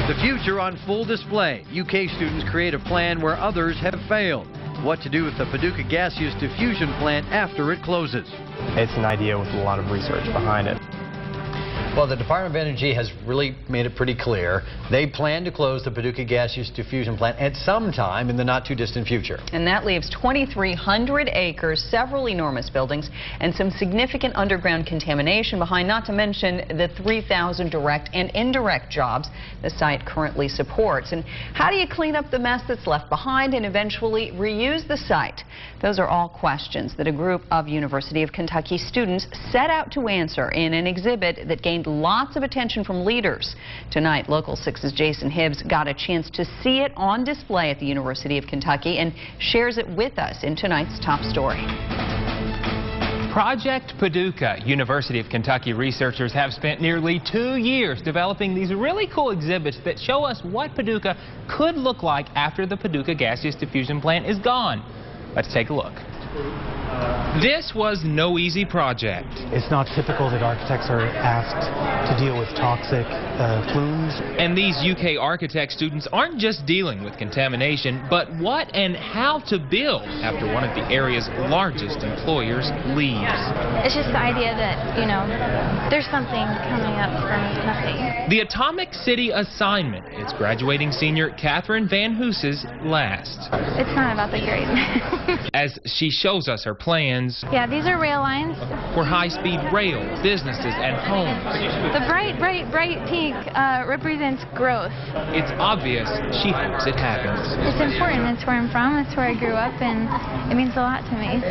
The future on full display. UK students create a plan where others have failed. What to do with the Paducah Gaseous Diffusion Plant after it closes. It's an idea with a lot of research behind it. Well, the Department of Energy has really made it pretty clear. They plan to close the Paducah Gaseous Diffusion Plant at some time in the not-too-distant future. And that leaves 2,300 acres, several enormous buildings, and some significant underground contamination behind, not to mention the 3,000 direct and indirect jobs the site currently supports. And how do you clean up the mess that's left behind and eventually reuse the site? Those are all questions that a group of University of Kentucky students set out to answer in an exhibit that gained lots of attention from leaders. Tonight, Local 6's Jason Hibbs got a chance to see it on display at the University of Kentucky and shares it with us in tonight's top story. Project Paducah. University of Kentucky researchers have spent nearly 2 years developing these really cool exhibits that show us what Paducah could look like after the Paducah Gaseous Diffusion Plant is gone. Let's take a look. This was no easy project. It's not typical that architects are asked to deal with toxic plumes. And these UK architect students aren't just dealing with contamination, but what and how to build after one of the area's largest employers leaves. It's just the idea that, you know, there's something coming up from nothing. The Atomic City assignment is graduating senior Catherine Van Hoos's last. It's not about the grade. As she shows us her plans. Yeah, these are rail lines. For high-speed rail, businesses, and homes. The bright pink represents growth. It's obvious she hopes it happens. It's important. It's where I'm from. It's where I grew up, and it means a lot to me.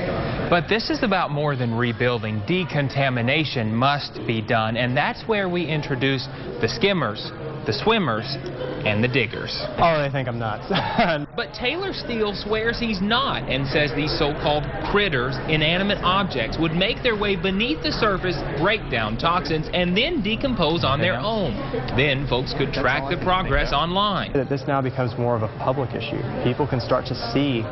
But this is about more than rebuilding. Decontamination must be done, and that's where we introduce the skimmers, the swimmers, and the diggers. Oh, they think I'm nuts. But Taylor Steele swears he's not and says these so-called critters, inanimate objects, would make their way beneath the surface, break down toxins, and then decompose on their own. Then folks could track the progress online. This now becomes more of a public issue. People can start to see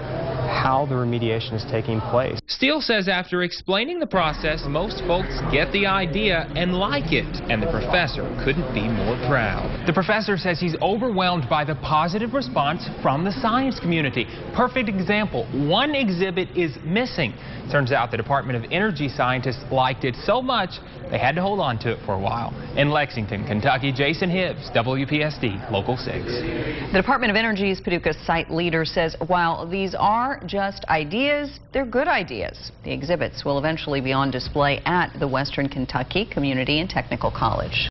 how the remediation is taking place. Steele says after explaining the process, most folks get the idea and like it, and the professor couldn't be more proud. The professor says he's overwhelmed by the positive response from the science community. Perfect example, one exhibit is missing. Turns out the Department of Energy scientists liked it so much they had to hold on to it for a while. In Lexington, Kentucky, Jason Hibbs, WPSD Local 6. The Department of Energy's Paducah site leader says while these are just ideas, they're good ideas. The exhibits will eventually be on display at the Western Kentucky Community and Technical College.